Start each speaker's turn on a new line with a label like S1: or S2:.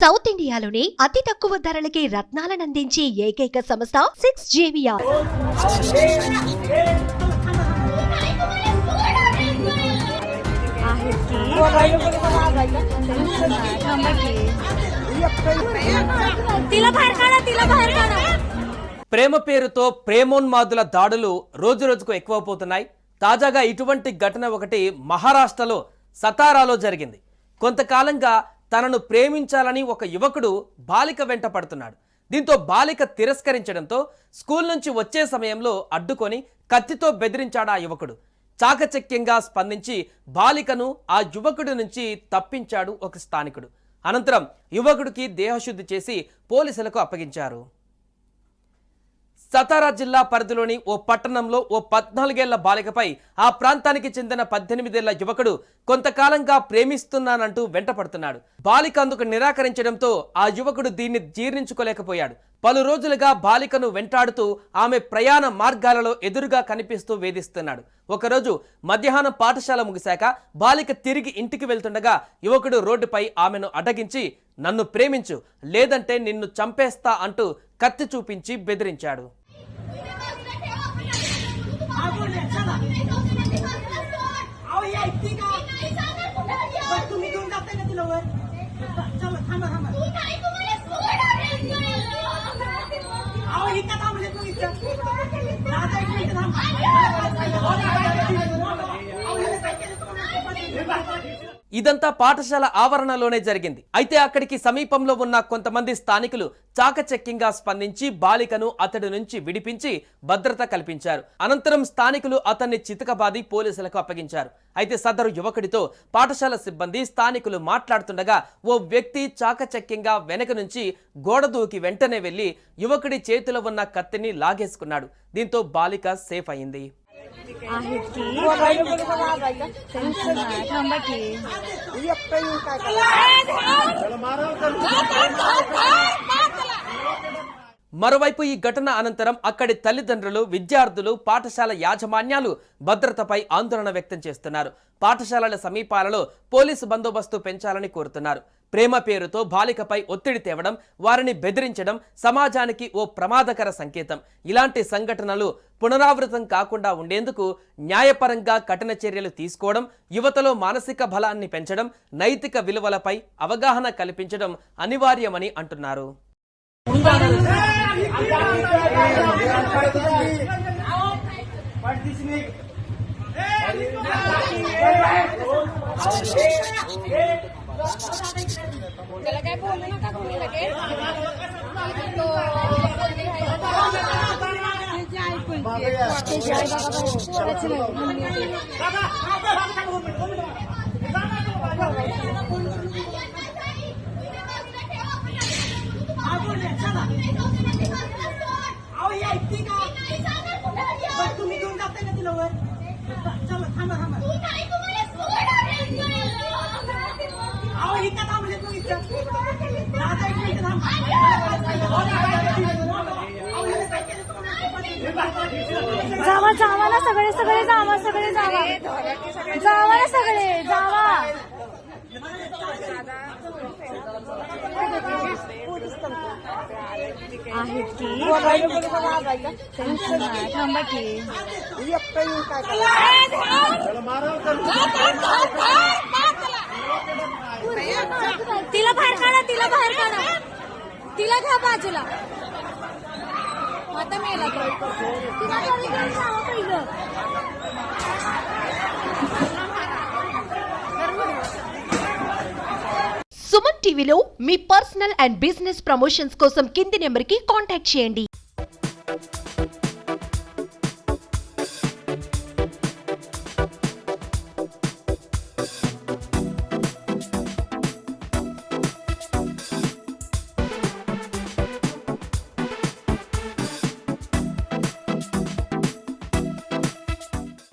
S1: South ఇండియాలోని అతి తక్కువ ధరలకి రత్నాలను అందించే ఏకైక సంస్థ 6JVR.
S2: ప్రేమ పేరుతో ప్రేమోన్మాదుల దాడులు రోజురోజుకు ఎక్కువవుతున్నాయి. తాజాగా ఇటువంటి ఘటన ఒకటి మహారాష్ట్రలో సతారాలో జరిగింది. కొంతకాలంగా తనను ప్రేమించాలని ఒక యువకుడు బాలిక వెంట పడుతున్నాడు. దీంతో బాలిక తిరస్కరించడంతో స్కూల్ నుంచి వచ్చే సమయంలో అడ్డుకొని కత్తితో బెదిరించాడు ఆ యువకుడు. చాకచక్యంగా స్పందించి బాలికను ఆ యువకుడి నుంచి తప్పించాడు ఒక స్థానికుడు. అనంతరం యువకుడికి దేహశుద్ధి చేసి పోలీసులకు అప్పగించారు. సతారా జిల్లా పరిధిలోని ఓ పట్టణంలో ఓ 14 ఏళ్ల బాలికపై ఆ ప్రాంతానికి చెందిన 18 ఏళ్ల యువకుడు కొంతకాలంగా ప్రేమిస్తున్నానంటూ వెంటపడుతున్నాడు. బాలిక అందుకు నిరాకరించడంతో ఆ యువకుడు దీన్ని జీర్ణించుకోలేకపోయాడు. పలు రోజులుగా బాలికను వెంటాడుతూ ఆమె ప్రయాణ మార్గాలలో ఎదురుగా కనిపిస్తూ వేధిస్తున్నాడు. ఒకరోజు మధ్యాహ్నం పాఠశాల ముగిశాక బాలిక తిరిగి ఇంటికి వెళ్తుండగా యువకుడు రోడ్డుపై ఆమెను అడ్డగించి నన్ను ప్రేమించు లేదంటే నిన్ను చంపేస్తా అంటూ కత్తి చూపించి బెదిరించాడు. ఇదంతా పాఠశాల ఆవరణలోనే జరిగింది. అయితే అక్కడికి సమీపంలో ఉన్న కొంతమంది స్థానికులు చాకచక్యంగా స్పందించి బాలికను అతడి నుంచి విడిపించి భద్రత కల్పించారు. అనంతరం స్థానికులు అతన్ని చితకబాది పోలీసులకు అప్పగించారు. అయితే సదరు యువకుడితో పాఠశాల సిబ్బంది స్థానికులు మాట్లాడుతుండగా ఓ వ్యక్తి చాకచక్యంగా వెనక నుంచి గోడ దూకి వెంటనే వెళ్లి యువకుడి చేతిలో ఉన్న కత్తిని లాగేసుకున్నాడు. దీంతో బాలిక సేఫ్ అయింది. మరోవైపు ఈ ఘటన అనంతరం అక్కడి తల్లిదండ్రులు, విద్యార్థులు, పాఠశాల యాజమాన్యాలు భద్రతపై ఆందోళన వ్యక్తం చేస్తున్నారు. పాఠశాలల సమీపాలలో పోలీసు బందోబస్తు పెంచాలని కోరుతున్నారు. ప్రేమ పేరుతో బాలికపై ఒత్తిడి తేవడం, వారిని బెదిరించడం సమాజానికి ఓ ప్రమాదకర సంకేతం. ఇలాంటి సంఘటనలు పునరావృతం కాకుండా ఉండేందుకు న్యాయపరంగా కఠిన చర్యలు తీసుకోవడం, యువతలో మానసిక బలాన్ని పెంచడం, నైతిక విలువలపై అవగాహన కల్పించడం అనివార్యమని అంటున్నారు.
S3: जावा जावा ना सगळे सगळे जावा सगळे जावा जावा ना सगळे जावा आहेत की थांबा की तिला बाहेर काढा तिला बाहेर काढा तिला घ्या बाजूला आता मेला पहिलं.
S1: సుమన్ టీవీలో మీ పర్సనల్ అండ్ బిజినెస్ ప్రమోషన్స్ కోసం కింది నెంబర్కి కాంటాక్ట్ చేయండి.